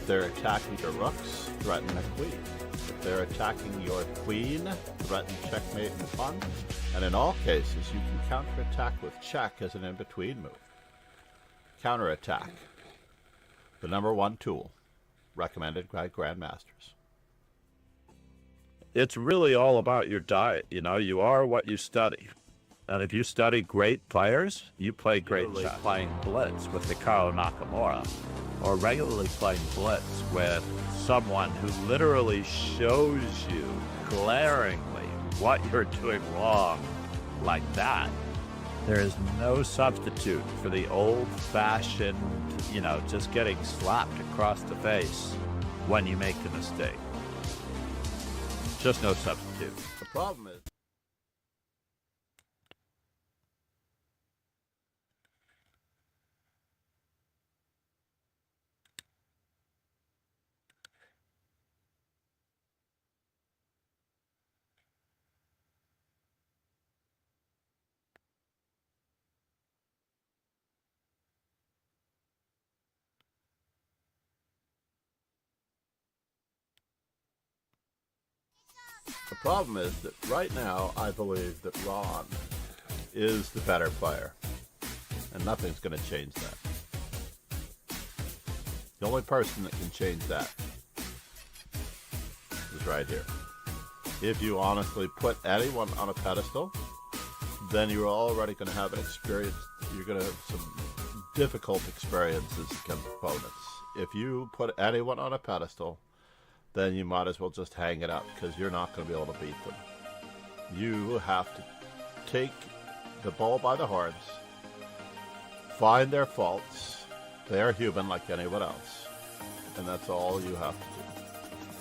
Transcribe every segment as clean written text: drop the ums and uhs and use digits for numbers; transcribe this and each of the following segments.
they're attacking your rooks, threaten a queen. If they're attacking your queen, threaten checkmate and pawn. And in all cases, you can counterattack with check as an in-between move. Counterattack, the #1 tool, recommended by grandmasters. It's really all about your diet. You know, you are what you study. And if you study great players, you play great chess. Playing blitz with Hikaru Nakamura, or regularly playing blitz with someone who literally shows you glaringly what you're doing wrong like that. There is no substitute for the old-fashioned, you know, just getting slapped across the face when you make the mistake. Just no substitute. The problem is, that right now I believe that Ron is the better player, and nothing's going to change that. The only person that can change that is right here. If you honestly put anyone on a pedestal, then you're already going to have an experience. You're going to have some difficult experiences against opponents. If you put anyone on a pedestal, then you might as well just hang it up, because you're not going to be able to beat them. You have to take the bull by the horns, find their faults. They are human like anyone else. And that's all you have to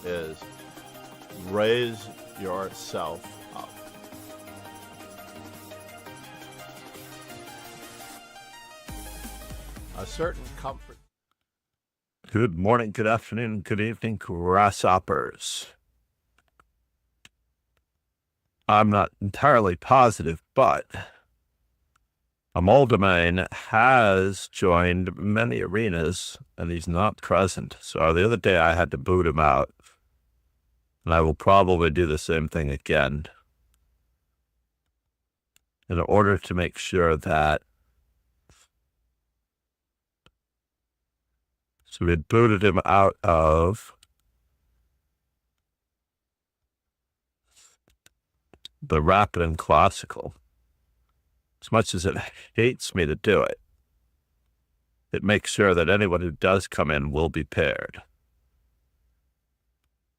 do, is raise yourself up. A certain comfort. Good morning, good afternoon, good evening, grasshoppers. I'm not entirely positive, but Amaldomain has joined many arenas, and he's not present. So the other day I had to boot him out, and I will probably do the same thing again in order to make sure that. So we had booted him out of the Rapid and Classical. As much as it hates me to do it, it makes sure that anyone who does come in will be paired.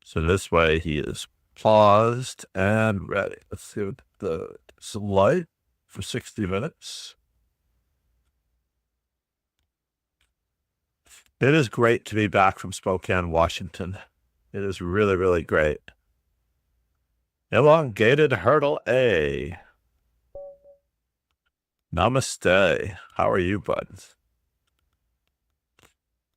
So this way he is paused and ready. Let's see what it's light for 60 minutes. It is great to be back from Spokane, Washington. It is really, really great. Elongated Hurdle A. Namaste. How are you, buds?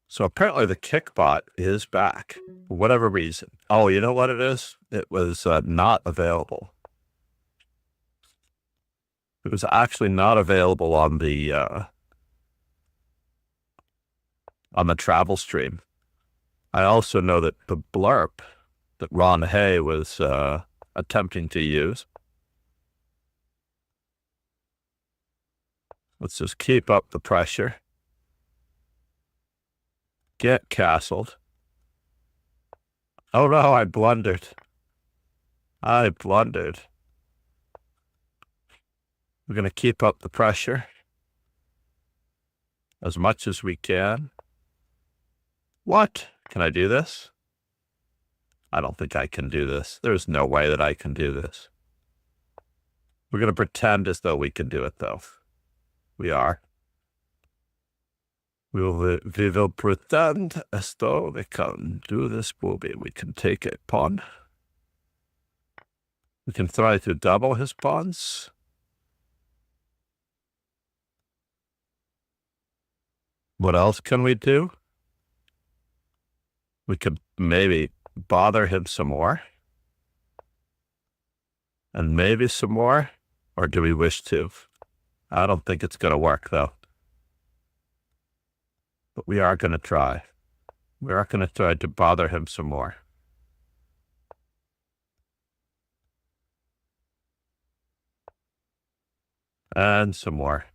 So apparently the Kickbot is back for whatever reason. Oh, you know what it is? It was not available. It was actually not available on the travel stream. I also know that the blurb that Ron Hay was attempting to use. Let's just keep up the pressure. Get castled. Oh no, I blundered. We're going to keep up the pressure as much as we can. What? Can I do this? I don't think I can do this. There's no way that I can do this. We're going to pretend as though we can do it, though. We are. We will pretend as though we can do this booby. We can take a pawn. We can try to double his pawns. What else can we do? We could maybe bother him some more. And maybe some more. Or do we wish to? I don't think it's going to work, though. But we are going to try. We're going to try to bother him some more. And some more.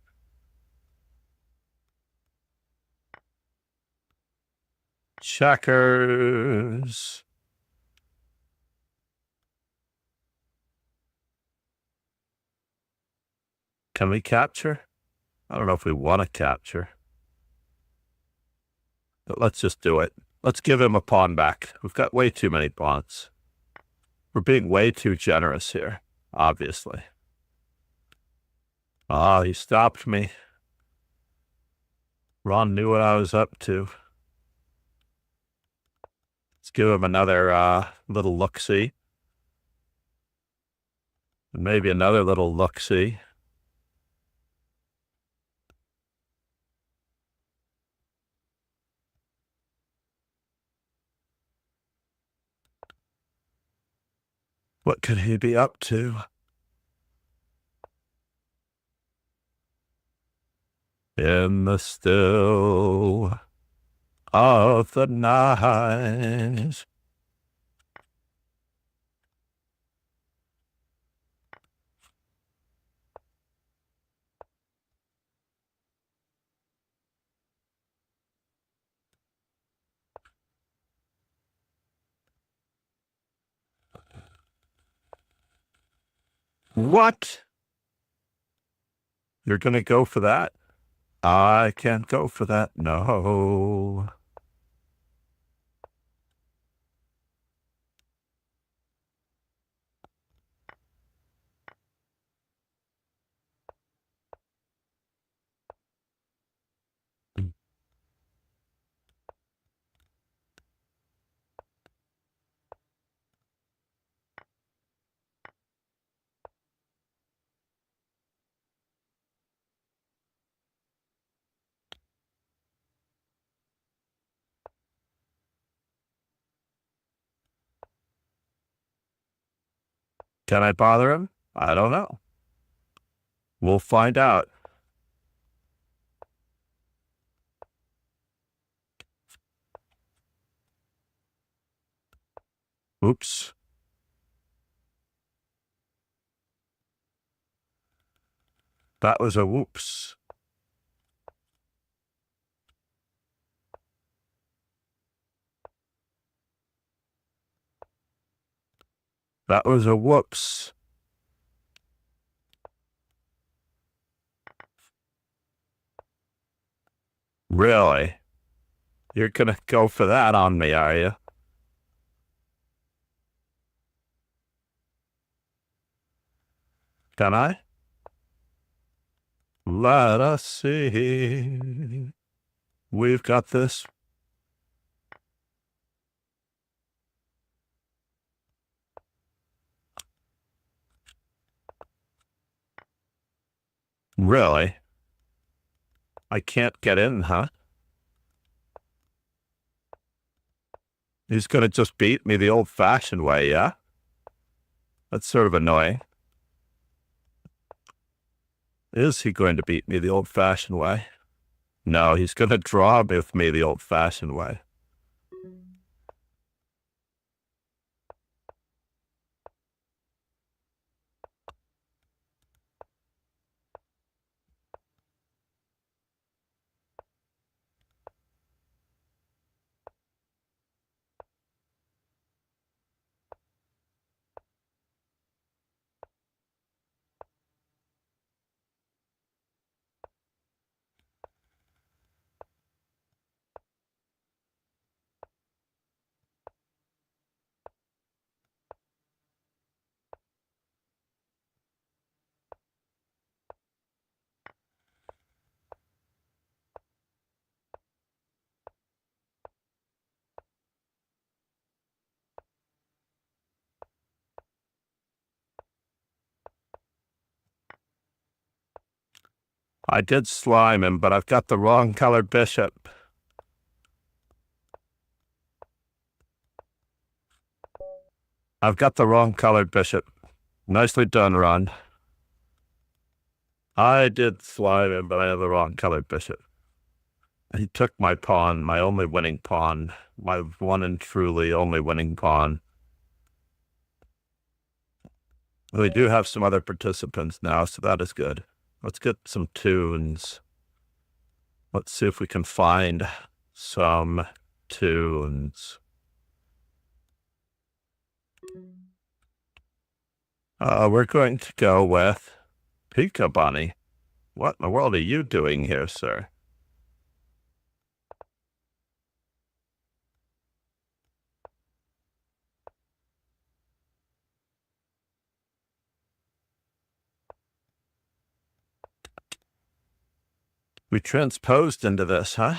Checkers. Can we capture? I don't know if we want to capture. But let's just do it. Let's give him a pawn back. We've got way too many pawns. We're being way too generous here, obviously. Ah, he stopped me. Ron knew what I was up to. Let's give him another little look-see. Maybe another little look-see. What could he be up to? In the still of the night. What? You're going to go for that? I can't go for that. No. Can I bother him? I don't know. We'll find out. Oops. That was a whoops. That was a whoops. Really? You're gonna go for that on me, are you? Can I? Let us see. We've got this. Really? I can't get in, huh? He's gonna just beat me the old-fashioned way, yeah? That's sort of annoying. Is he going to beat me the old-fashioned way? No, he's gonna draw with me the old-fashioned way. I did slime him, but I've got the wrong colored bishop. I've got the wrong colored bishop. Nicely done, Ron. I did slime him, but I have the wrong colored bishop. He took my pawn, my only winning pawn, my one and truly only winning pawn. We do have some other participants now, so that is good. Let's get some tunes. Let's see if we can find some tunes. We're going to go with Pika Bunny. What in the world are you doing here, sir? We transposed into this, huh?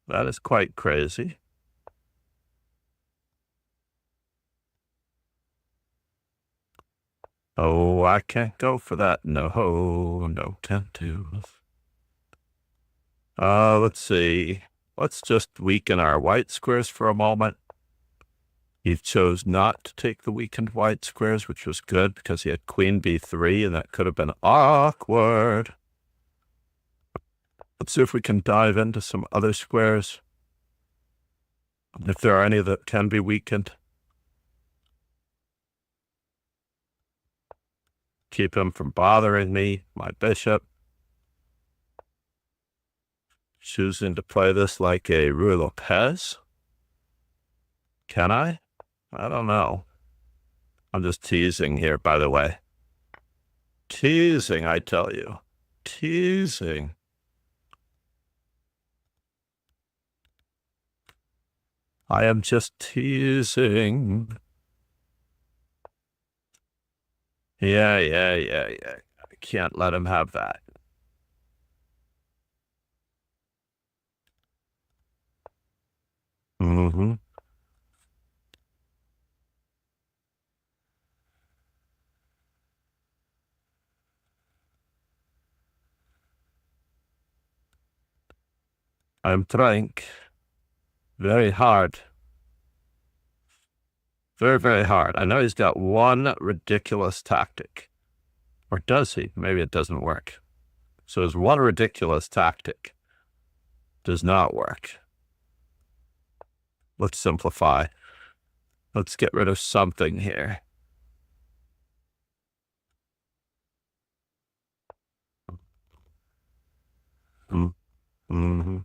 That is quite crazy. Oh, I can't go for that. No, can't do. Let's see. Let's just weaken our white squares for a moment. He chose not to take the weakened white squares, which was good because he had queen b3, and that could have been awkward. Let's see if we can dive into some other squares, if there are any that can be weakened. Keep him from bothering me, my bishop. Choosing to play this like a Ruy Lopez. Can I? I don't know. I'm just teasing here, by the way. Teasing, I tell you. Teasing. I am just teasing. Yeah. I can't let him have that. Mm-hmm. I'm trying very hard. Very, very hard. I know he's got one ridiculous tactic. Or does he? Maybe it doesn't work. So his one ridiculous tactic does not work. Let's simplify. Let's get rid of something here. Mm-hmm. Mm-hmm.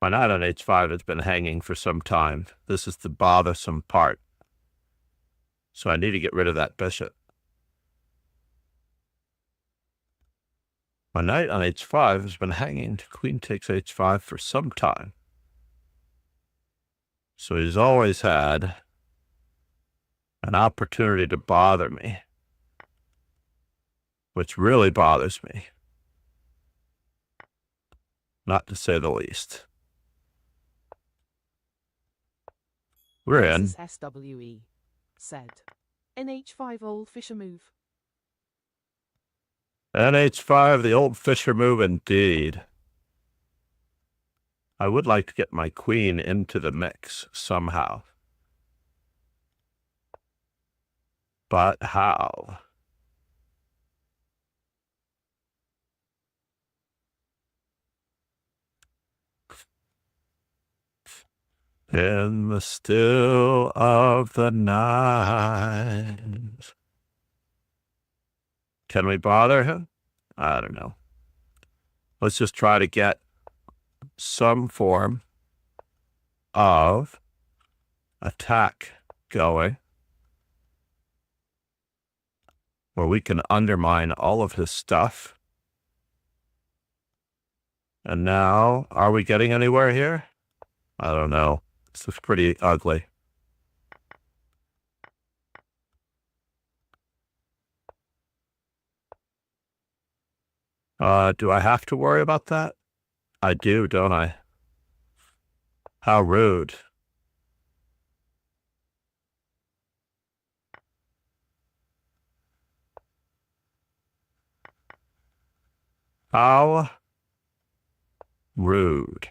My knight on h5 has been hanging for some time. This is the bothersome part. So I need to get rid of that bishop. My knight on h5 has been hanging to queen takes h5 for some time. So he's always had an opportunity to bother me, which really bothers me, not to say the least. We're in. SWE said. NH5 old Fischer move. NH5, the old Fischer move indeed. I would like to get my queen into the mix somehow. But how? In the still of the night. Can we bother him? I don't know. Let's just try to get some form of attack going where we can undermine all of his stuff. And now, are we getting anywhere here? I don't know. This is pretty ugly. Do I have to worry about that? I do, don't I? How rude. How Rude.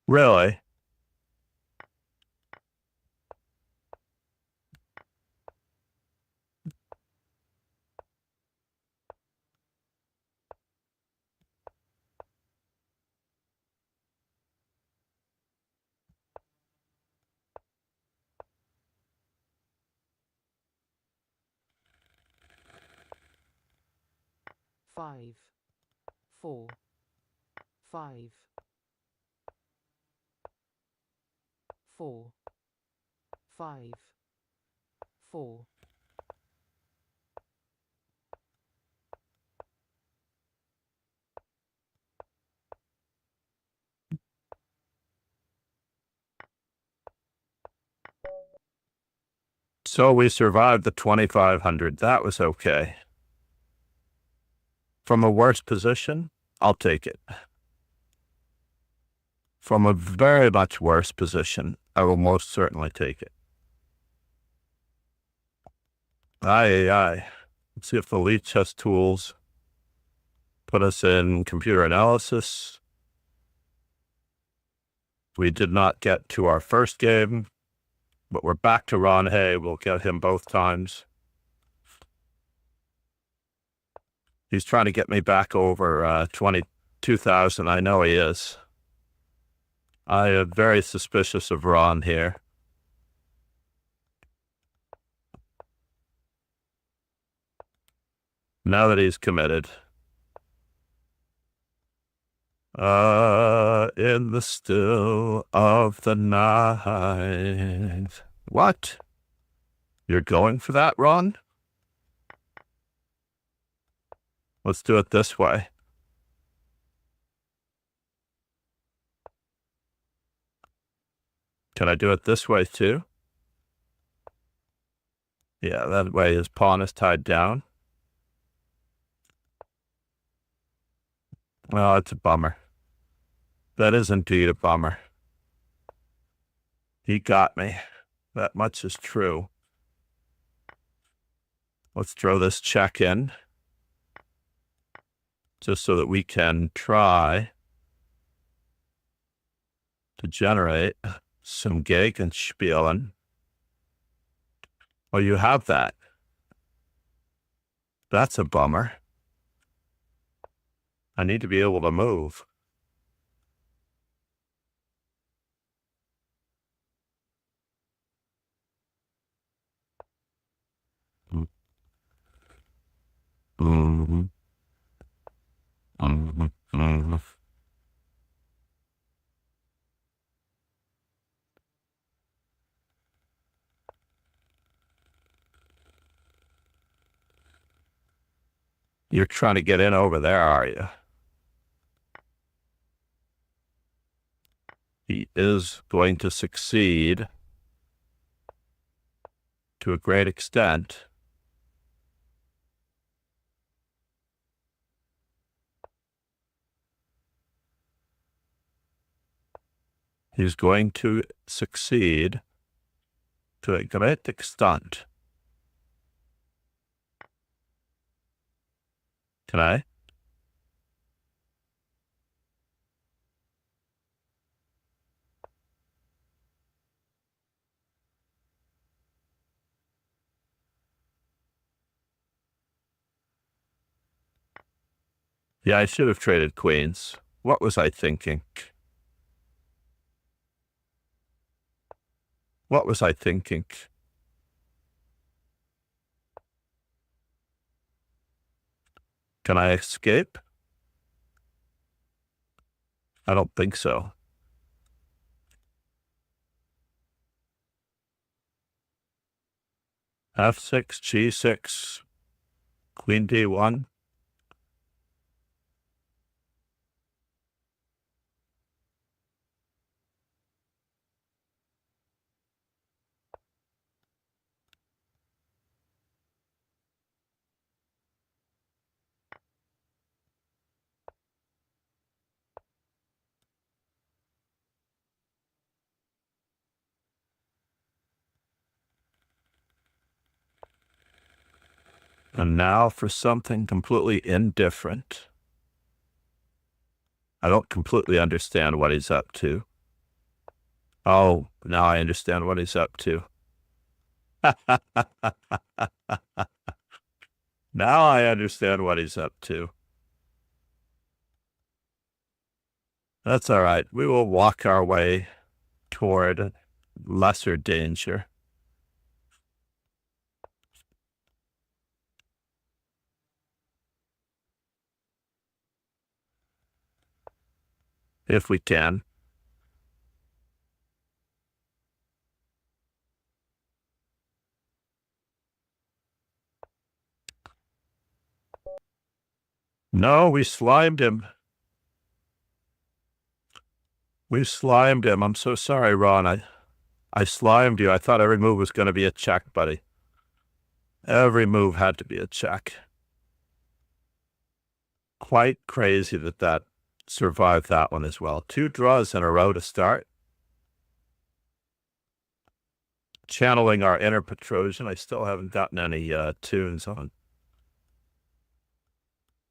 Really? Five, 4, 5, 4, 5, 4. So we survived the 2500. That was okay. From a worse position, I'll take it. From a very much worse position, I will most certainly take it. Aye. Let's see if the leech has tools. Put us in computer analysis. We did not get to our first game, but we're back to Ron Hay. We'll get him both times. He's trying to get me back over 22,000. I know he is. I am very suspicious of Ron here. Now that he's committed. In the still of the night. What? You're going for that, Ron? Let's do it this way. Can I do it this way too? Yeah, that way his pawn is tied down. Well, it's a bummer. That is indeed a bummer. He got me. That much is true. Let's throw this check in, just so that we can try to generate some Gegenspielen. Oh, you have that. That's a bummer. I need to be able to move. Mm-hmm. Mm-hmm. Mm-hmm. You're trying to get in over there, are you? He is going to succeed to a great extent. He's going to succeed to a great extent. Can I? Yeah, I should have traded queens. What was I thinking? What was I thinking? Can I escape? I don't think so. F6, G6, Queen D1. And now for something completely indifferent. I don't completely understand what he's up to. Oh, now I understand what he's up to. Now I understand what he's up to. That's all right. We will walk our way toward lesser danger. If we can. No, we slimed him. We slimed him. I'm so sorry, Ron. I slimed you. I thought every move was going to be a check, buddy. Every move had to be a check. Quite crazy that survived that one as well. 2 draws in a row to start. Channeling our inner Petrosian. I still haven't gotten any tunes on.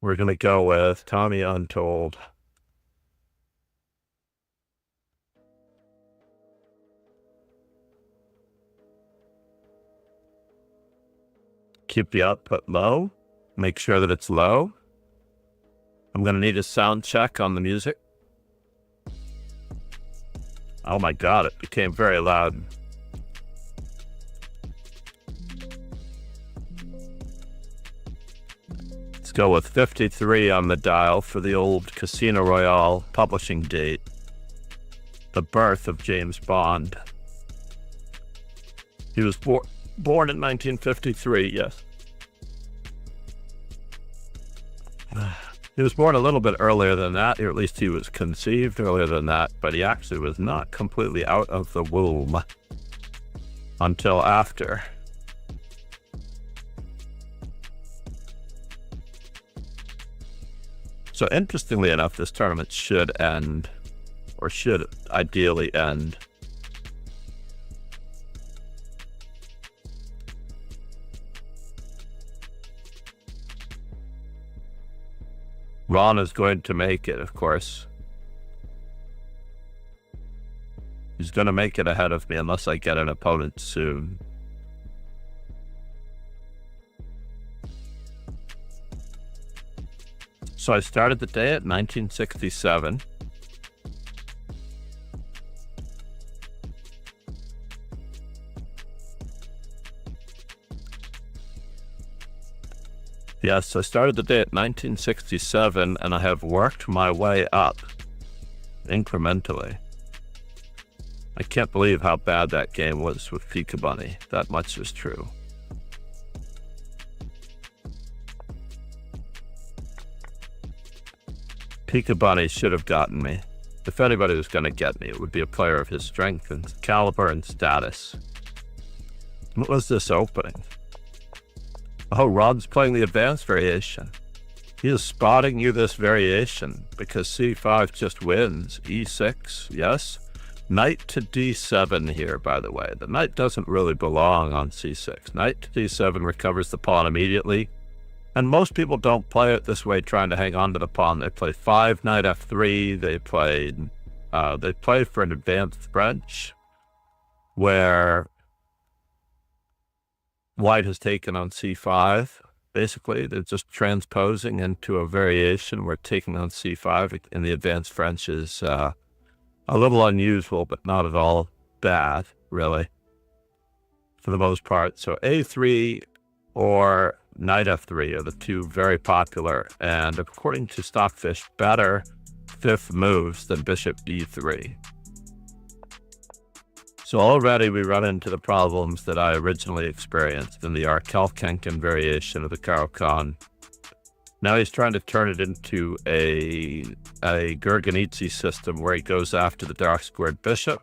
We're going to go with Tommy Untold. Keep the output low. Make sure that it's low. I'm going to need a sound check on the music. Oh my God, it became very loud. Let's go with 53 on the dial for the old Casino Royale publishing date. The birth of James Bond. He was born in 1953, yes. He was born a little bit earlier than that, or at least he was conceived earlier than that, but he actually was not completely out of the womb until after. So interestingly enough, this tournament should end, or should ideally end, Ron is going to make it, of course. He's going to make it ahead of me unless I get an opponent soon. So I started the day at 1967. Yes, I started the day at 1967, and I have worked my way up incrementally. I can't believe how bad that game was with Pika Bunny. That much is true. Pika Bunny should have gotten me. If anybody was going to get me, it would be a player of his strength and caliber and status. What was this opening? Oh, Rod's playing the advanced variation. He is spotting you this variation because c5 just wins. e6, yes. Knight to d7 here, by the way. The knight doesn't really belong on c6. Knight to d7 recovers the pawn immediately. And most people don't play it this way, trying to hang on to the pawn. They play 5, knight f3. They play for an advanced French, where white has taken on c5, basically. They're just transposing into a variation where taking on c5 in the advanced French is a little unusual, but not at all bad, really, for the most part. So a3 or knight f3 are the two very popular, and according to Stockfish, better fifth moves than bishop e3. So already we run into the problems that I originally experienced in the Arkelkenken variation of the Caro-Kann. Now he's trying to turn it into a Gurgenidze system where he goes after the dark squared bishop.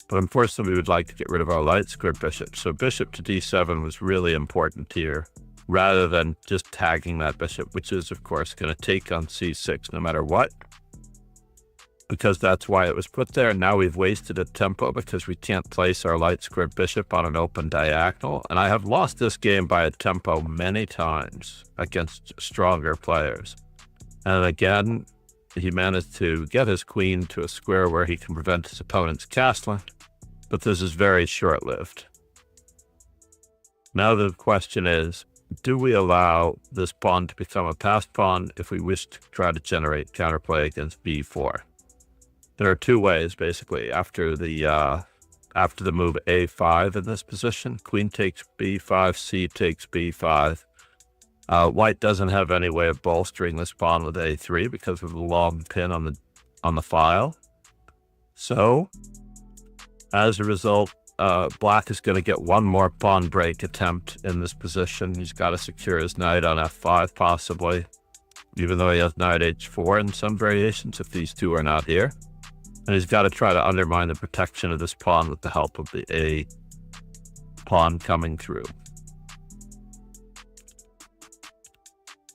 But unfortunately, we would like to get rid of our light squared bishop. So bishop to d7 was really important here, rather than just tagging that bishop, which is, of course, going to take on c6 no matter what, because that's why it was put there. Now we've wasted a tempo because we can't place our light squared bishop on an open diagonal. And I have lost this game by a tempo many times against stronger players. And again, he managed to get his queen to a square where he can prevent his opponent's castling. But this is very short-lived. Now the question is, do we allow this pawn to become a passed pawn if we wish to try to generate counterplay against b4? There are two ways, basically. After the move a5 in this position, queen takes b5, c takes b5. White doesn't have any way of bolstering this pawn with a3 because of the long pin on the file. So, as a result, Black is going to get one more pawn break attempt in this position. He's got to secure his knight on f5, possibly, even though he has knight h4 in some variations if these two are not here. And he's got to try to undermine the protection of this pawn with the help of the a pawn coming through.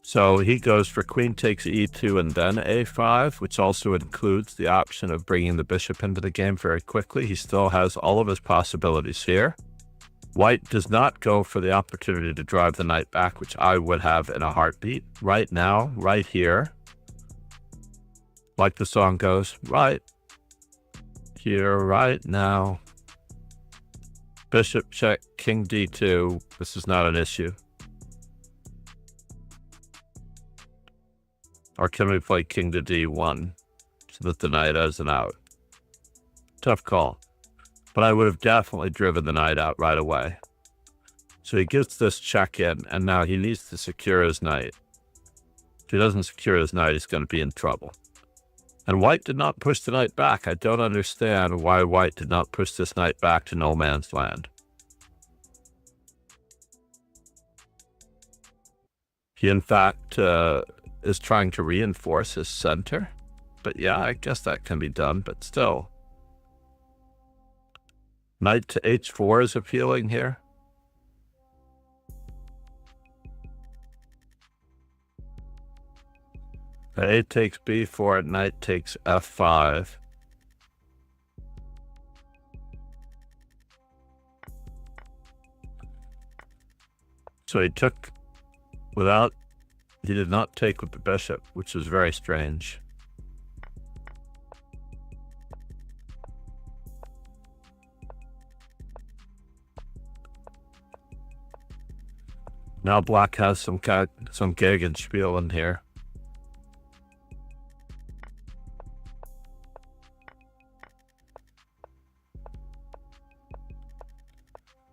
So he goes for queen takes e2 and then a5, which also includes the option of bringing the bishop into the game very quickly. He still has all of his possibilities here. White does not go for the opportunity to drive the knight back, which I would have in a heartbeat. Right now, right here, like the song goes, right here, right now. Bishop check, king d2. This is not an issue. Or can we play king to d1 so that the knight has an out? Tough call. But I would have definitely driven the knight out right away. So he gets this check in, and now he needs to secure his knight. If he doesn't secure his knight, he's going to be in trouble. And White did not push the knight back. I don't understand why White did not push this knight back to no man's land. He, in fact, is trying to reinforce his center. But yeah, I guess that can be done, but still. Knight to h4 is appealing here. A takes b4, knight takes f5. So he took without, he did not take with the bishop, which was very strange. Now Black has some Gegenspiel in here.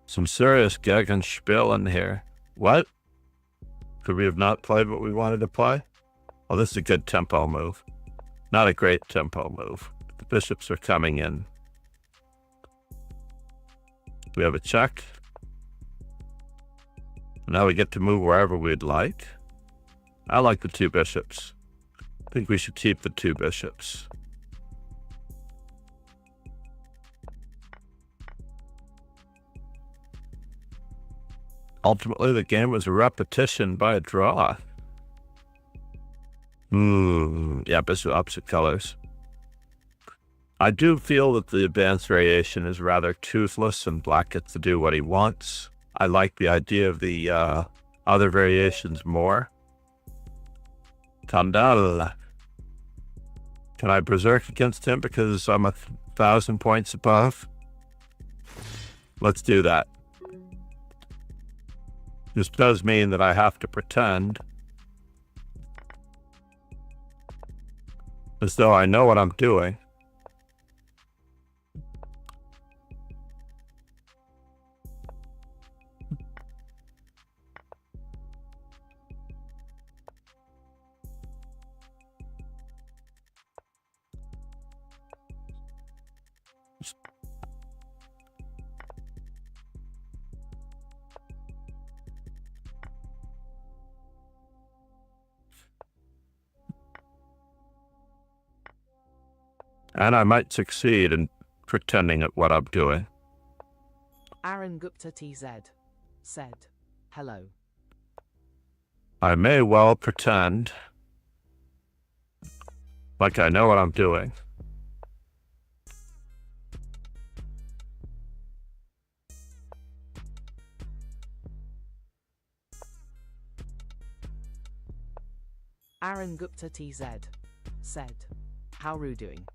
Some serious Gegenspiel in here. What? Could we have not played what we wanted to play? Oh, this is a good tempo move. Not a great tempo move. The bishops are coming in. We have a check. Now we get to move wherever we'd like. I like the two bishops. I think we should keep the two bishops. Ultimately, the game was a repetition by a draw. Yeah, bishop opposite colors. I do feel that the advanced variation is rather toothless and Black gets to do what he wants. I like the idea of the other variations more. Tandal. Can I berserk against him because I'm 1,000 points above? Let's do that. This does mean that I have to pretend as though I know what I'm doing. And I might succeed in pretending at what I'm doing. Aaron Gupta TZ said, hello. I may well pretend like I know what I'm doing. Aaron Gupta TZ said, how are you doing?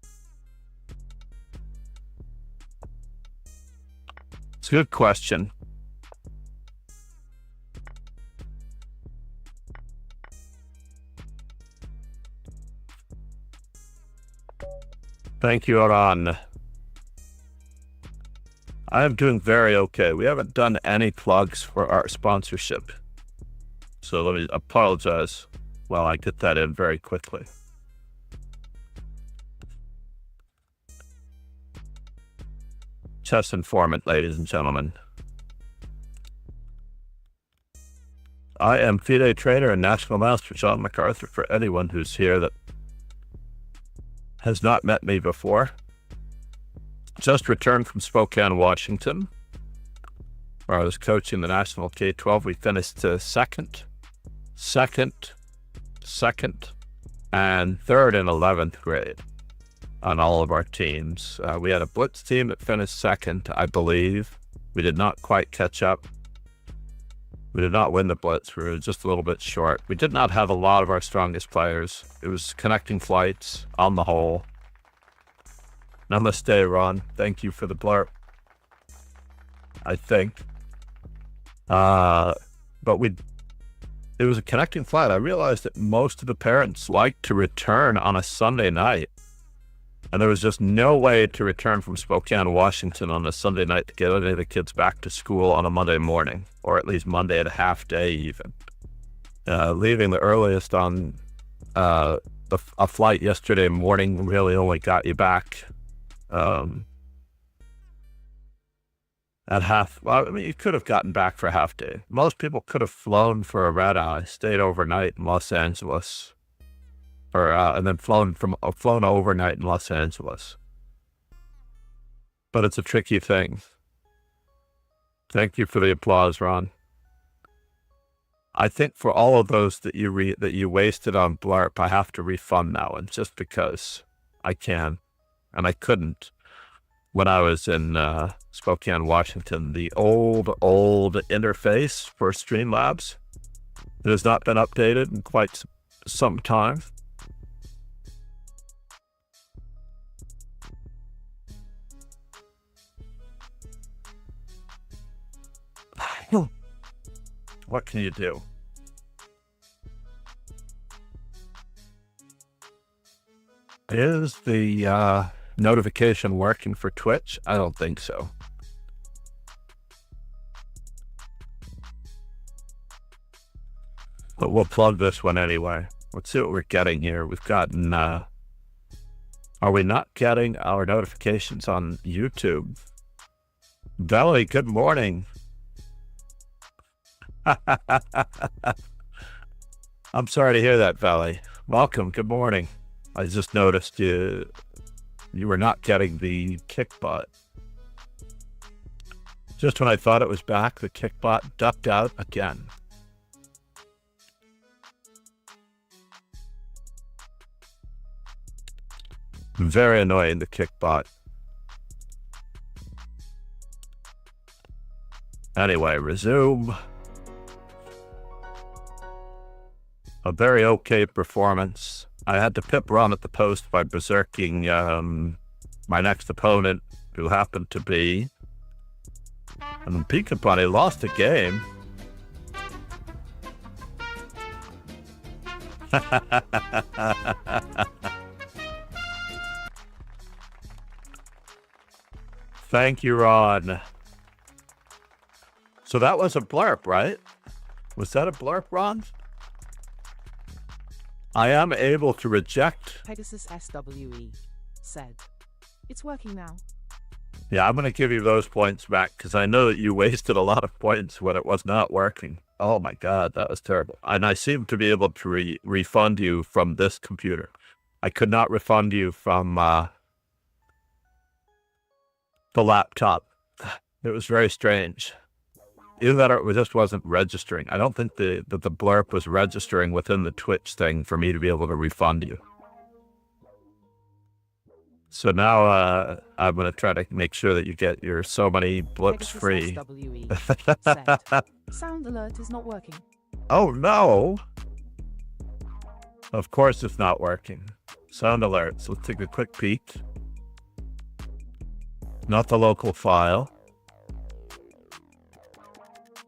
It's a good question. Thank you, Aran. I am doing very okay. We haven't done any plugs for our sponsorship. So let me apologize while I get that in very quickly. Chess informant, ladies and gentlemen. I am FIDE trainer and National Master John MacArthur for anyone who's here that has not met me before. Just returned from Spokane, Washington, where I was coaching the National K-12. We finished second, and third in 11th grade on all of our teams. We had a blitz team that finished second, I believe. We did not quite catch up. We did not win the blitz. We were just a little bit short. We did not have a lot of our strongest players. It was connecting flights on the whole. Namaste, Ron. Thank you for the blurb. I think. But it was a connecting flight. I realized that most of the parents like to return on a Sunday night. And there was just no way to return from Spokane, Washington on a Sunday night to get any of the kids back to school on a Monday morning, or at least Monday at a half day even. Leaving the earliest on a flight yesterday morning really only got you back at half. Well, I mean, you could have gotten back for a half day. Most people could have flown for a red eye, stayed overnight in Los Angeles, and then flown overnight in Los Angeles. But it's a tricky thing. Thank you for the applause, Ron. I think for all of those that you wasted on Blarp, I have to refund that one just because I can, and I couldn't when I was in Spokane, Washington. The old interface for Streamlabs, it has not been updated in quite some time. What can you do? Is the notification working for Twitch? I don't think so. But we'll plug this one anyway. Let's see what we're getting here. We've gotten, are we not getting our notifications on YouTube? Valley, good morning. I'm sorry to hear that, Valley. Welcome, good morning. I just noticed you were not getting the kickbot. Just when I thought it was back, the kickbot ducked out again. Very annoying, the kickbot. Anyway, resume. A very okay performance. I had to pip Ron at the post by berserking my next opponent, who happened to be... And Pika Bunny lost a game. Thank you, Ron. So that was a blurb, right? Was that a blurb, Ron? I am able to reject. Pegasus SWE said, "It's working now." Yeah, I'm going to give you those points back because I know that you wasted a lot of points when it was not working. Oh my God, that was terrible. And I seem to be able to refund you from this computer. I could not refund you from the laptop. It was very strange. Either that or it just wasn't registering. I don't think the blurb was registering within the Twitch thing for me to be able to refund you. So now I'm going to try to make sure that you get your so many blips Pegasus free. SWE said, "Sound alert is not working." Oh no! Of course it's not working. Sound alerts. Let's take a quick peek. Not the local file.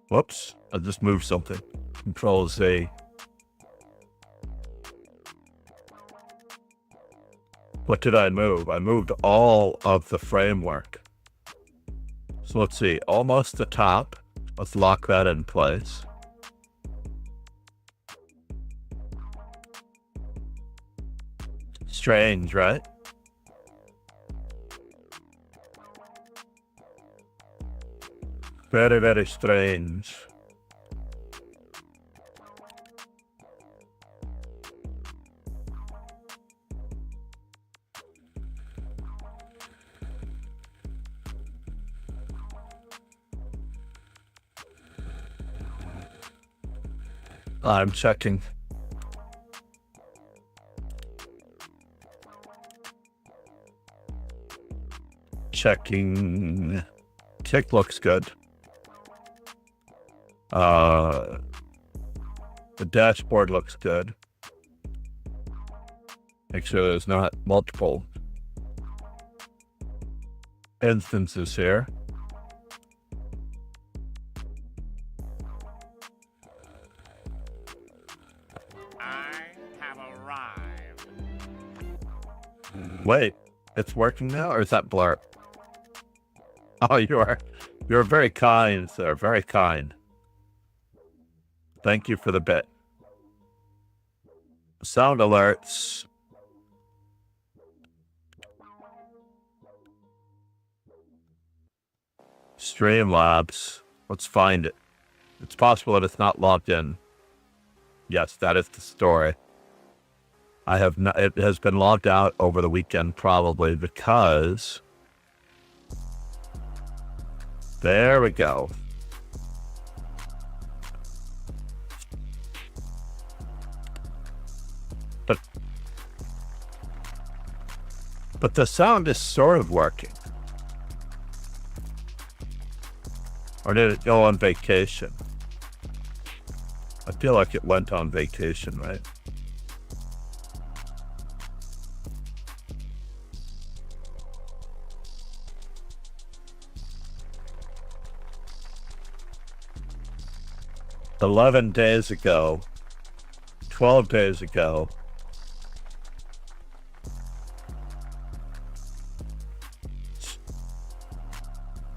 Whoops, I just moved something. Control Z. What did I move? I moved all of the framework. So let's see, almost the top. Let's lock that in place. Strange, right? Very, very strange. I'm checking. Checking. Tick looks good. The dashboard looks good. Make sure there's not multiple instances here. Wait, it's working now, or is that blurb? Oh, you're very kind, sir. Very kind. Thank you for the bit. Sound alerts. Streamlabs. Let's find it. It's possible that it's not logged in. Yes, that is the story. I have not, it has been logged out over the weekend probably because there we go. But the sound is sort of working. Or did it go on vacation? I feel like it went on vacation, right? $11 days ago, 12 days ago,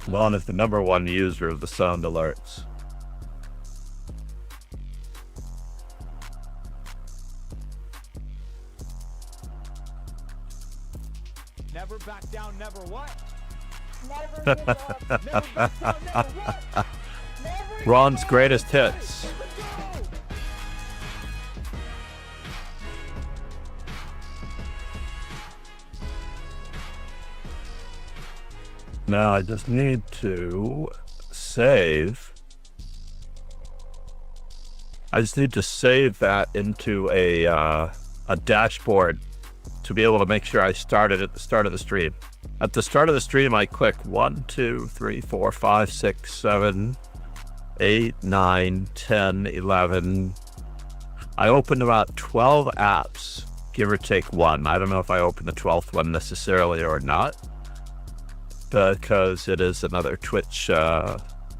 Lon is the #1 user of the sound alerts. Never back down, never what? Never give up. Never back down, never what? Never Ron's greatest hits. Now I just need to save. I just need to save that into a dashboard to be able to make sure I started at the start of the stream. At the start of the stream, I click 1, 2, 3, 4, 5, 6, 7, 8, 9, 10, 11. I opened about 12 apps, give or take one. I don't know if I opened the 12th one necessarily or not, because it is another Twitch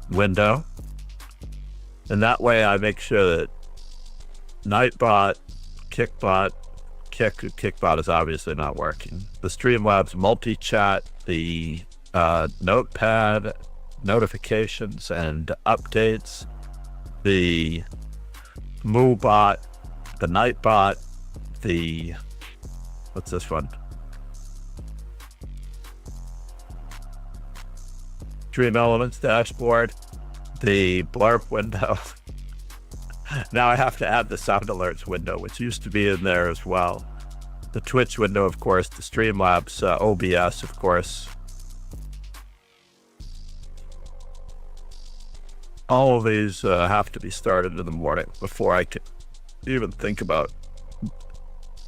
window. And that way I make sure that Nightbot Kickbot is obviously not working. The Streamlabs multi-chat, the notepad, notifications and updates, the MooBot, the Nightbot, the... what's this one? Dream Elements dashboard, the blurb window. Now I have to add the sound alerts window, which used to be in there as well. The Twitch window, of course, the Streamlabs OBS, of course. All of these have to be started in the morning before I can even think about...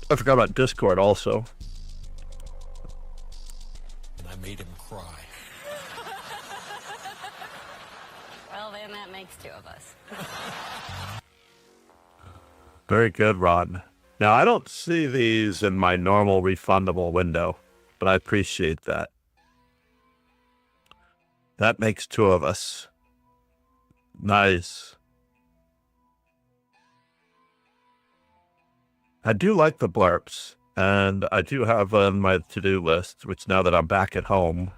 I forgot about Discord also. And I made him cry. Well, then that makes two of us. Very good, Ron. Now, I don't see these in my normal refundable window, but I appreciate that. That makes two of us. Nice. I do like the blurbs, and I do have on my to-do list, which now that I'm back at home,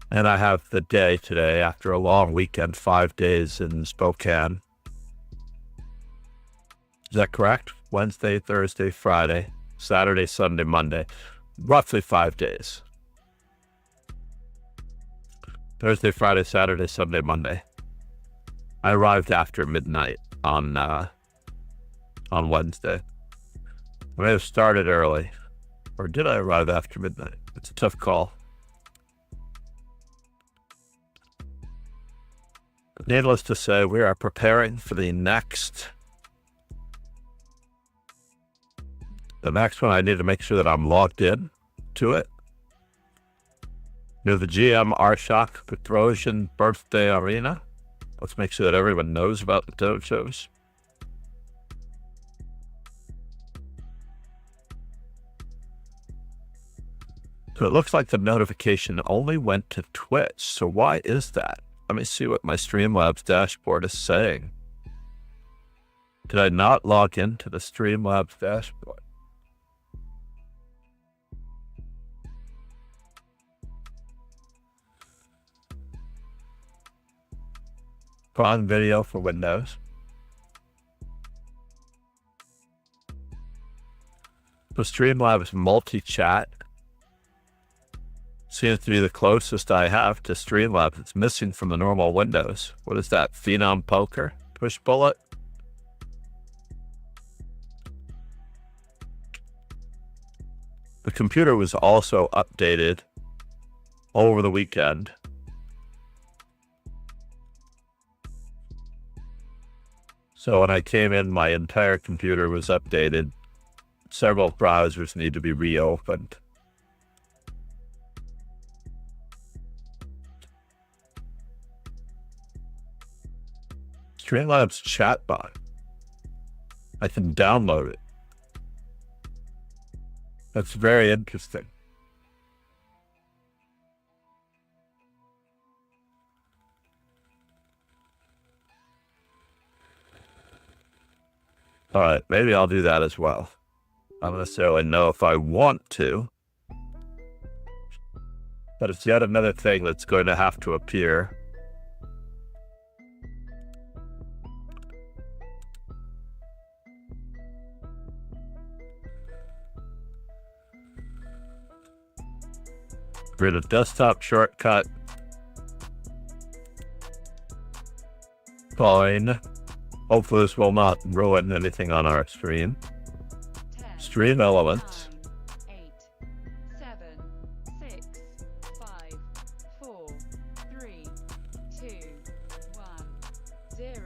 and I have the day today after a long weekend, 5 days in Spokane. Is that correct? Wednesday, Thursday, Friday, Saturday, Sunday, Monday. Roughly 5 days. Thursday, Friday, Saturday, Sunday, Monday. I arrived after midnight on Wednesday. I may have started early. Or did I arrive after midnight? It's a tough call. Needless to say, we are preparing for the next one. I need to make sure that I'm logged in to it. Near the GM Arshak Petrosian Birthday Arena. Let's make sure that everyone knows about the dojos. So it looks like the notification only went to Twitch. So why is that? Let me see what my Streamlabs dashboard is saying. Did I not log into the Streamlabs dashboard? Prime Video for Windows. So Streamlabs multi-chat seems to be the closest I have to Streamlabs. It's missing from the normal windows. What is that? Phenom Poker? Push Bullet? The computer was also updated over the weekend. So when I came in, my entire computer was updated. Several browsers need to be reopened. Streamlabs chatbot. I can download it. That's very interesting. All right, maybe I'll do that as well. I don't necessarily know if I want to, but it's yet another thing that's going to have to appear. Create a desktop shortcut. Fine. Hopefully this will not ruin anything on our stream. 10, Stream elements. 9, 8, 7, 6, 5, 4, 3, 2, 1, 0.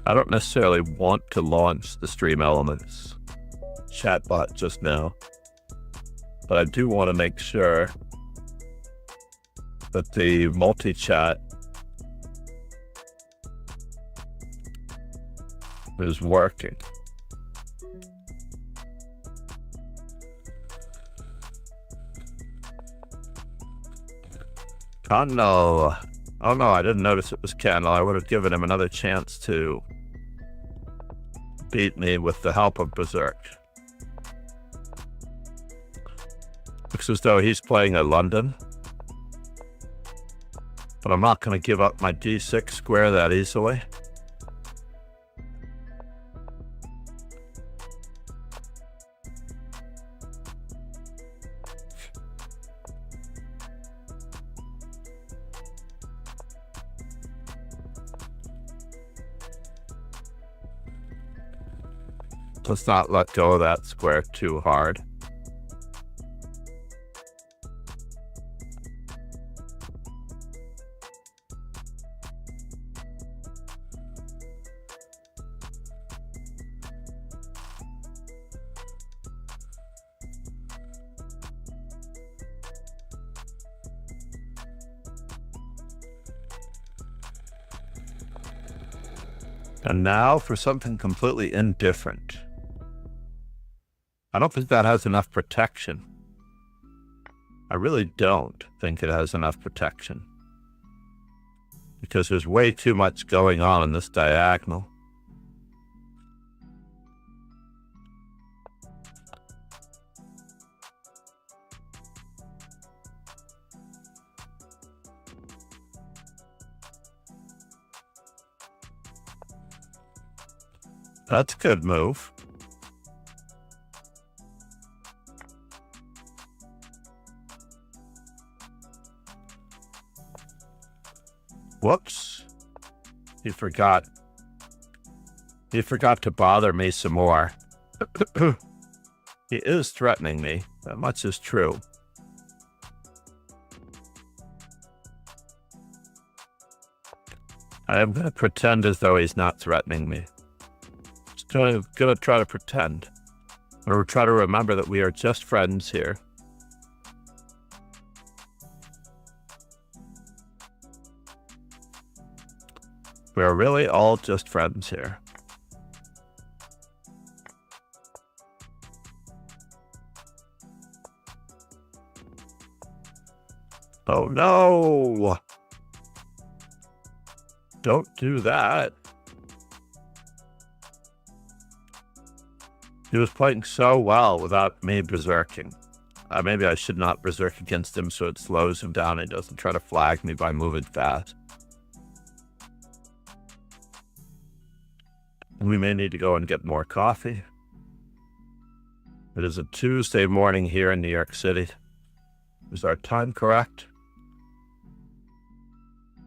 I don't necessarily want to launch the Stream Elements chatbot just now, but I do want to make sure that the multi-chat is working. Candle. Oh no, I didn't notice it was Candle. I would have given him another chance to beat me with the help of Berserk. Looks as though he's playing a London. But I'm not going to give up my d6 square that easily. Let's not let go of that square too hard. And now for something completely indifferent. I don't think that has enough protection. I really don't think it has enough protection. Because there's way too much going on in this diagonal. That's a good move. Whoops. He forgot. He forgot to bother me some more. He is threatening me. That much is true. I am going to pretend as though he's not threatening me. Just going to try to pretend. Or try to remember that we are just friends here. We are really all just friends here. Oh no! Don't do that. He was playing so well without me berserking. Maybe I should not berserk against him so it slows him down and doesn't try to flag me by moving fast. We may need to go and get more coffee. It is a Tuesday morning here in New York City. Is our time correct?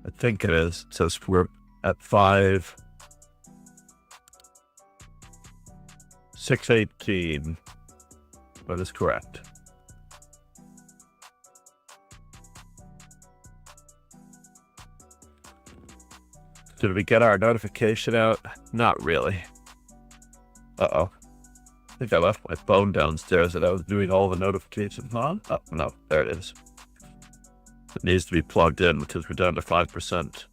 I think it is. It says we're at 6:18. That is correct. Did we get our notification out? Not really. Uh-oh. I think I left my phone downstairs and I was doing all the notifications on. Oh, no. There it is. It needs to be plugged in because we're down to 5%.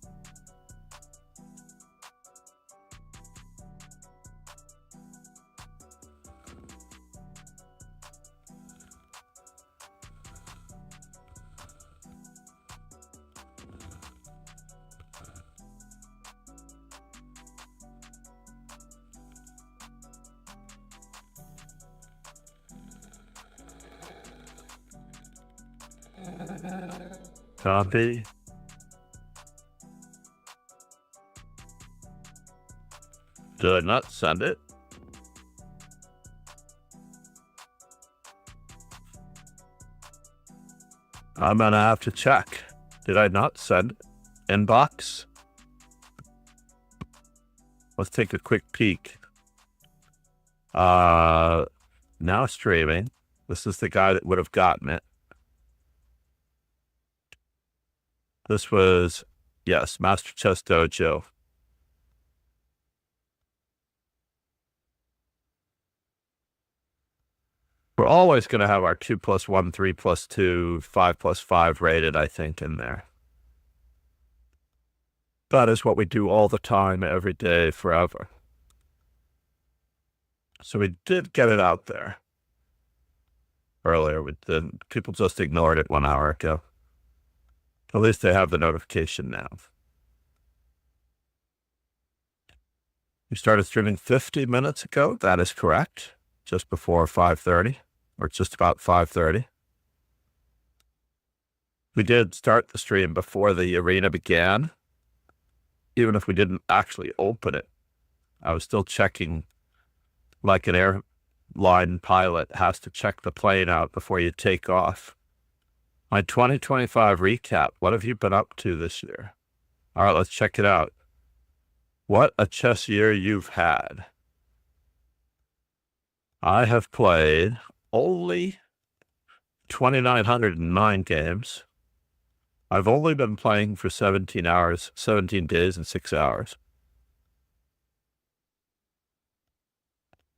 Copy. Did I not send it? I'm gonna have to check. Did I not send it? Inbox? Let's take a quick peek. Now streaming. This is the guy that would have gotten it. This was, yes, Master Chess Dojo. We're always going to have our 2+1, 3+2, 5+5 rated, I think, in there. That is what we do all the time, every day, forever. So we did get it out there earlier. People just ignored it 1 hour ago. At least they have the notification now. You started streaming 50 minutes ago. That is correct. Just before 5:30, or just about 5:30. We did start the stream before the arena began. Even if we didn't actually open it, I was still checking, like an airline pilot has to check the plane out before you take off. My 2025 recap. What have you been up to this year? All right, let's check it out. What a chess year you've had. I have played only 2,909 games. I've only been playing for 17 hours, 17 days and 6 hours.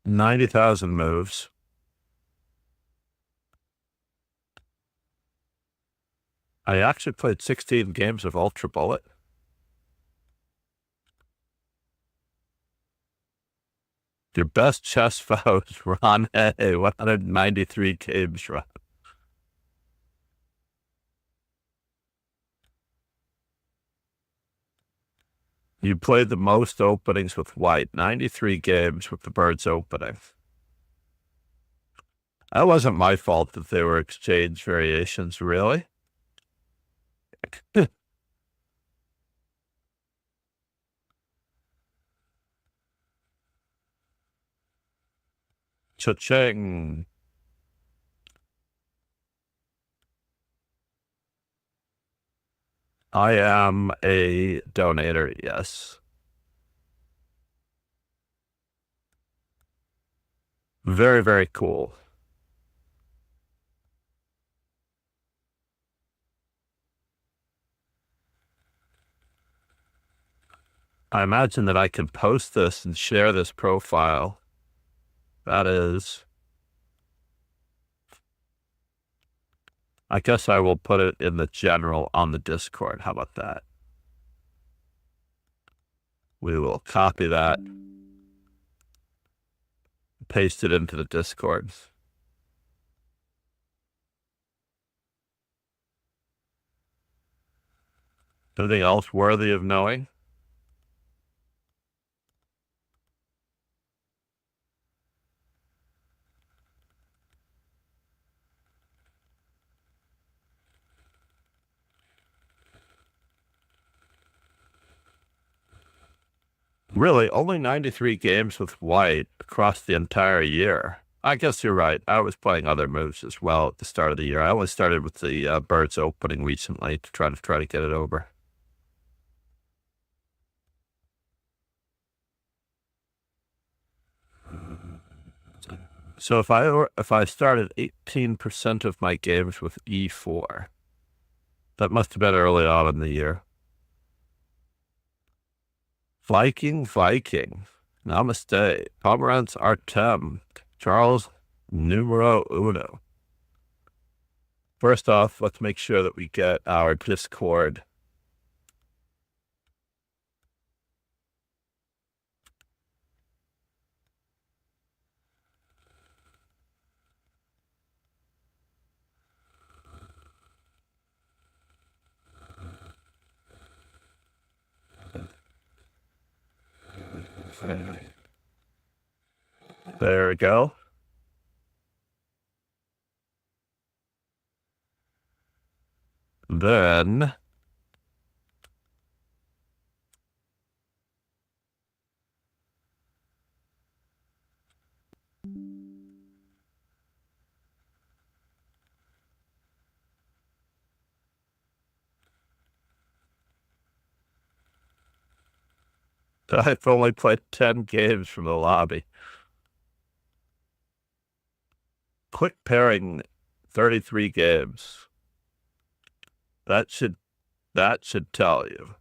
90,000 moves. I actually played 16 games of Ultra Bullet. Your best chess foes, Ron A. 193 games, Ron. You played the most openings with white, 93 games with the birds opening. That wasn't my fault that they were exchange variations, really. Cha-ching. I am a donator, yes. Very, very cool. I imagine that I can post this and share this profile. That is, I guess I will put it in the general on the Discord. How about that? We will copy that, paste it into the Discord. Anything else worthy of knowing? Really, only 93 games with white across the entire year. I guess you're right. I was playing other moves as well at the start of the year. I only started with the birds opening recently to try to get it over. So if I started 18% of my games with E4, that must have been early on in the year. Viking, Namaste, Pomerantz Artem, Charles Numero Uno. First off, let's make sure that we get our Discord. There we go. Then I've only played 10 games from the lobby. Quick pairing, 33 games. That should tell you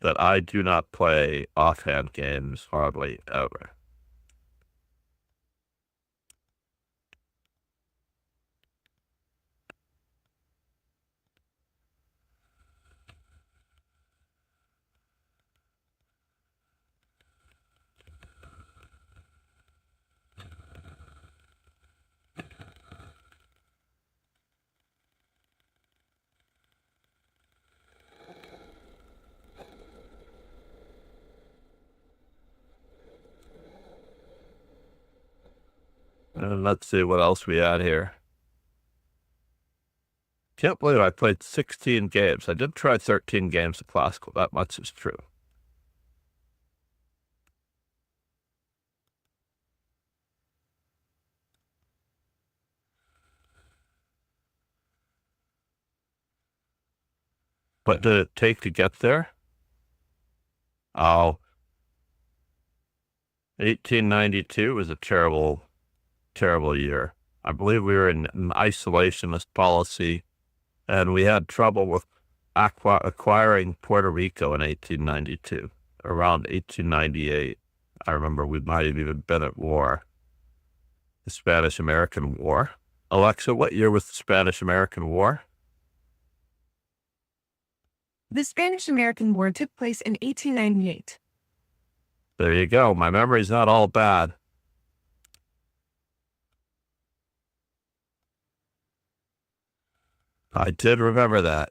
that I do not play offhand games hardly ever. And let's see what else we had here. Can't believe I played 16 games. I did try 13 games of classical. That much is true. What did it take to get there? Oh, 1892 was a terrible, terrible year. I believe we were in an isolationist policy, and we had trouble with acquiring Puerto Rico in 1892. Around 1898, I remember we might have even been at war, the Spanish-American War. Alexa, what year was the Spanish-American War? The Spanish-American War took place in 1898. There you go. My memory's not all bad. I did remember that.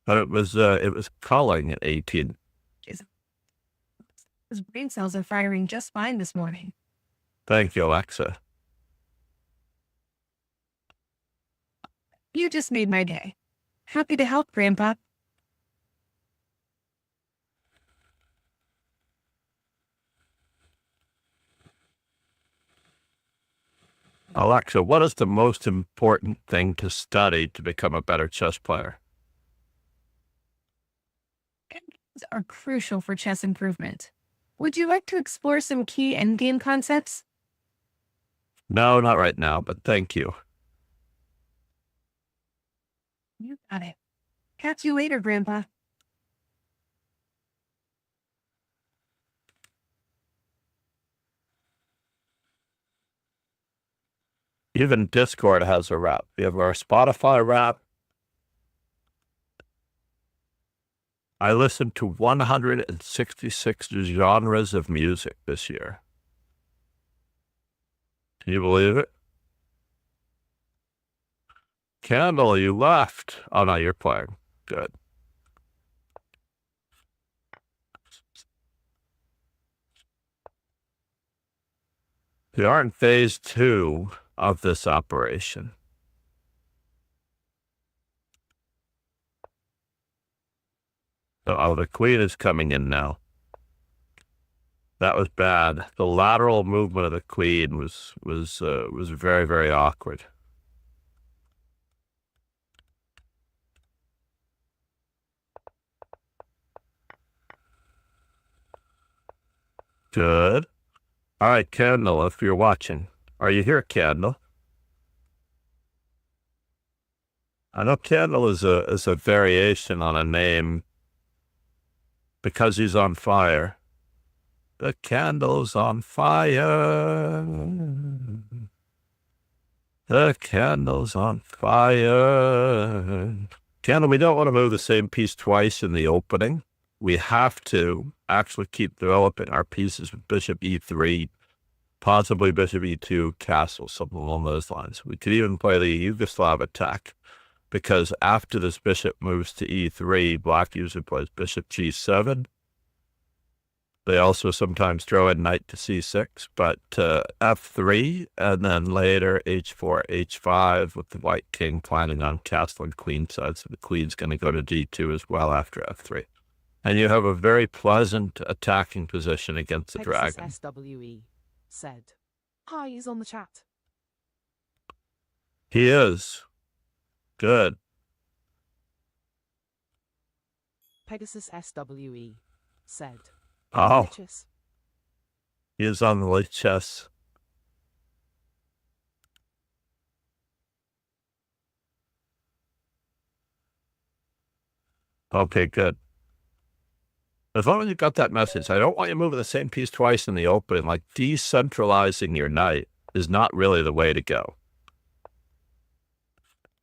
But it was culling at 18. His brain cells are firing just fine this morning. Thank you, Alexa. You just made my day. Happy to help, Grandpa. Alexa, what is the most important thing to study to become a better chess player? Games are crucial for chess improvement. Would you like to explore some key endgame concepts? No, not right now, but thank you. You got it. Catch you later, Grandpa. Even Discord has a rap. We have our Spotify rap. I listened to 166 genres of music this year. Can you believe it? Candle, you left. Oh, no, you're playing. Good. We are in phase 2 of this operation. Oh, the queen is coming in now. That was bad. The lateral movement of the queen was very, very awkward. Good. All right, Candle, if you're watching. Are you here, Candle? I know Candle is a variation on a name because he's on fire. The candle's on fire. The candle's on fire. Candle, we don't want to move the same piece twice in the opening. We have to actually keep developing our pieces with bishop e3, possibly bishop e2, castle, something along those lines. We could even play the Yugoslav attack, because after this bishop moves to e3, black usually plays bishop g7. They also sometimes throw in knight to c6, but f3, and then later h4, h5, with the white king planning on castling queen side, so the queen's going to go to d2 as well after f3. And you have a very pleasant attacking position against the dragon. SWE said, "Hi, he's on the chat." He is. Good. Pegasus SWE said, Oh, "Delicious." he is on the late chess. Okay, good. As long as you got that message, I don't want you moving the same piece twice in the opening. Like, decentralizing your knight is not really the way to go.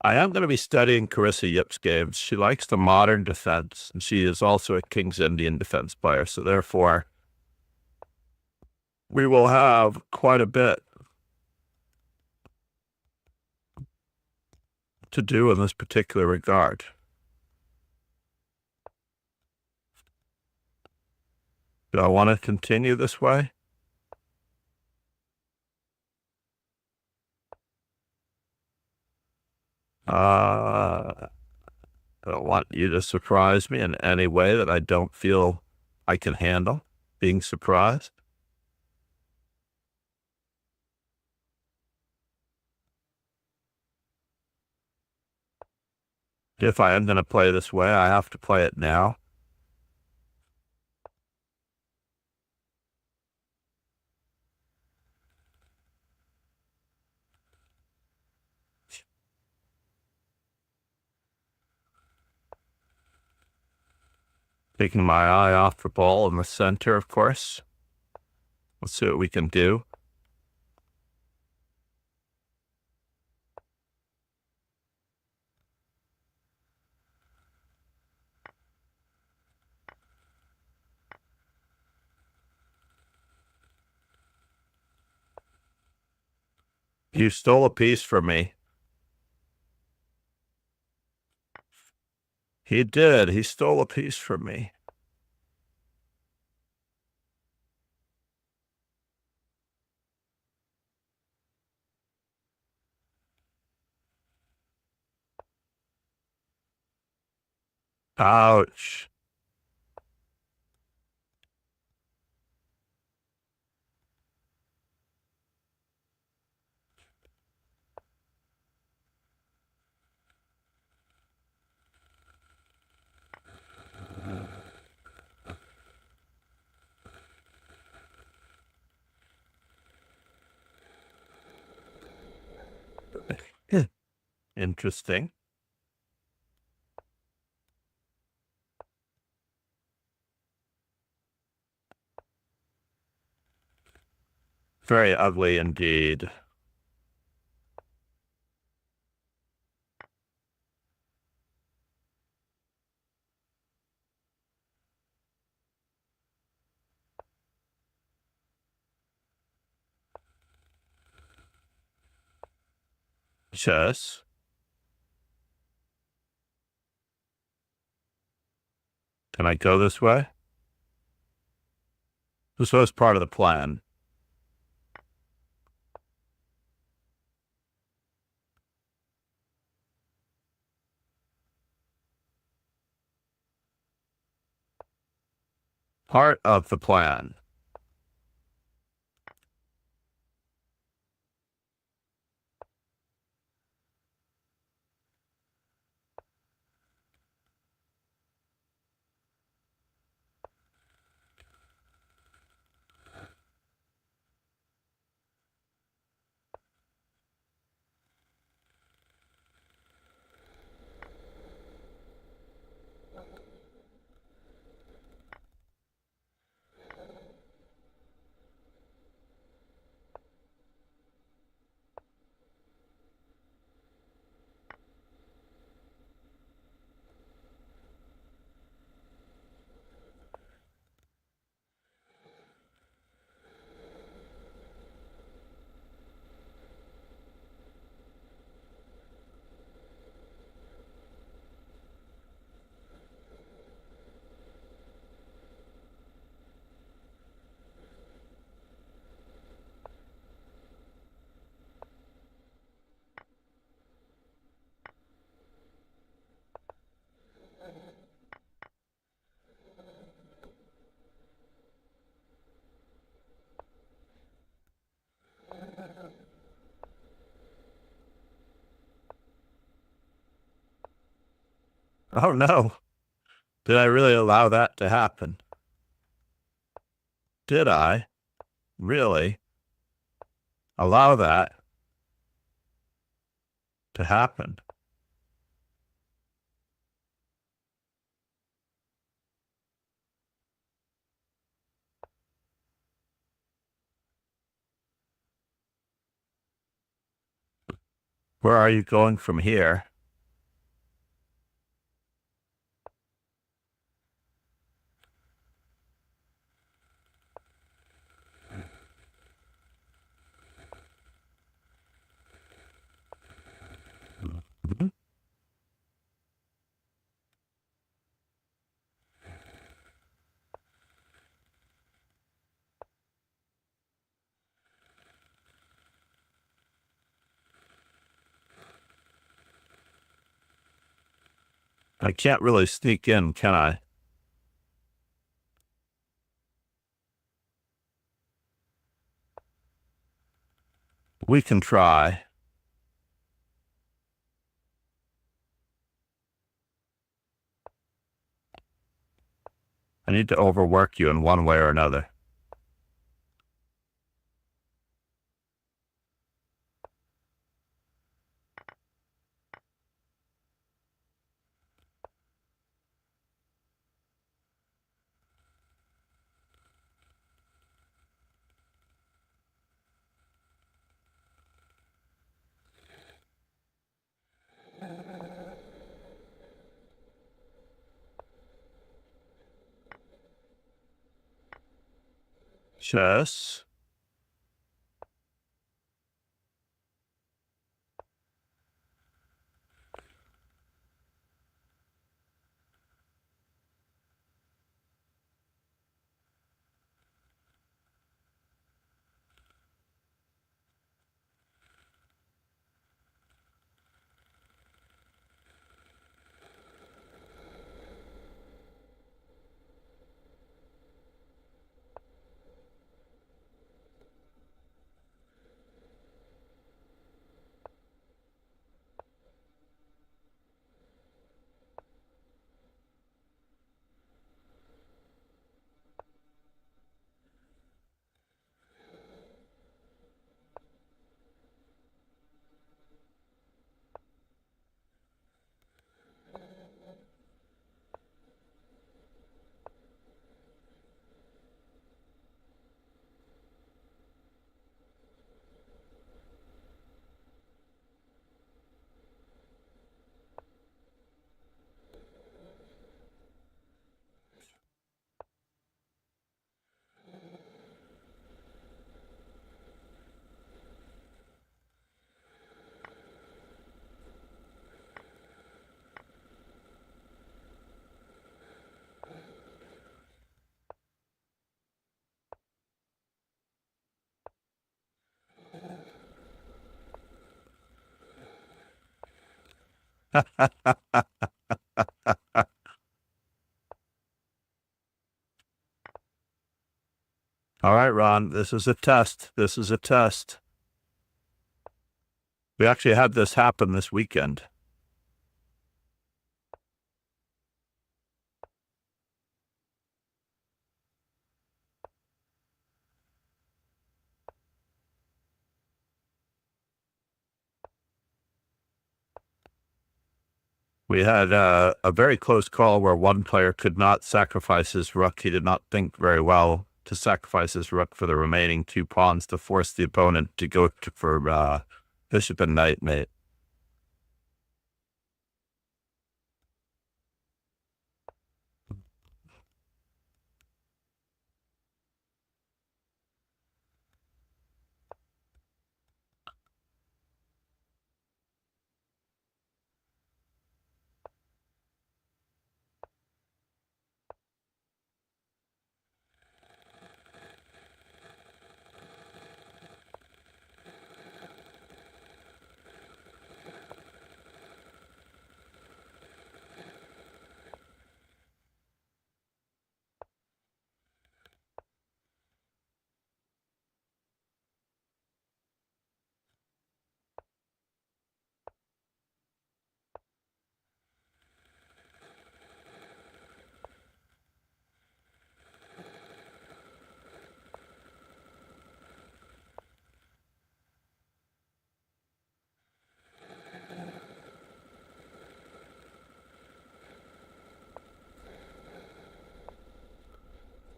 I am going to be studying Carissa Yip's games. She likes the modern defense, and she is also a King's Indian defense player. So therefore, we will have quite a bit to do in this particular regard. Do I want to continue this way? I don't want you to surprise me in any way that I don't feel I can handle being surprised. If I am going to play this way, I have to play it now. Taking my eye off the ball in the center, of course. Let's see what we can do. You stole a piece from me. He did. He stole a piece from me. Ouch. Interesting. Very ugly indeed. Chess. Can I go this way? This was part of the plan. Part of the plan. Oh no. Did I really allow that to happen? Did I really allow that to happen? Where are you going from here? Mhm. I can't really sneak in, can I? We can try. I need to overwork you in one way or another. Chess. All right, Ron, this is a test. This is a test. We actually had this happen this weekend. We had a very close call where one player could not sacrifice his rook. He did not think very well to sacrifice his rook for the remaining 2 pawns to force the opponent to go for bishop and knight mate.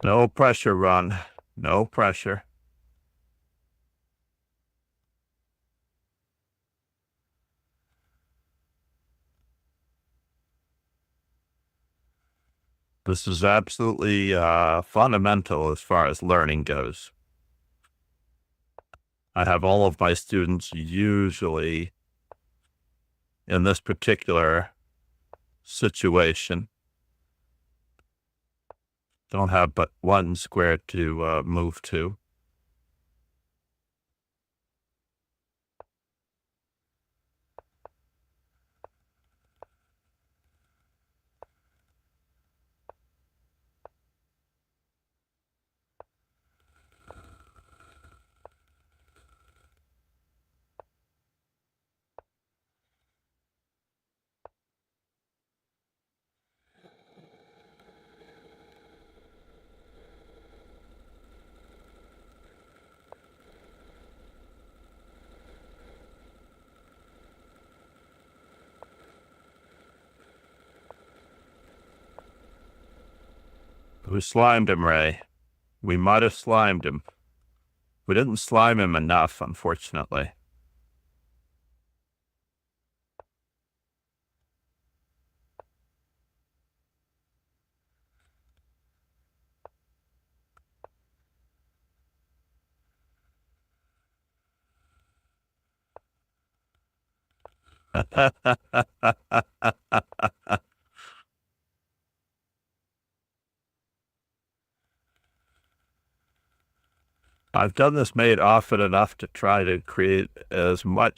No pressure, Ron. No pressure. This is absolutely fundamental as far as learning goes. I have all of my students usually in this particular situation don't have but one square to move to. We slimed him, Ray. We might have slimed him. We didn't slime him enough, unfortunately. I've done this mate often enough to try to create as much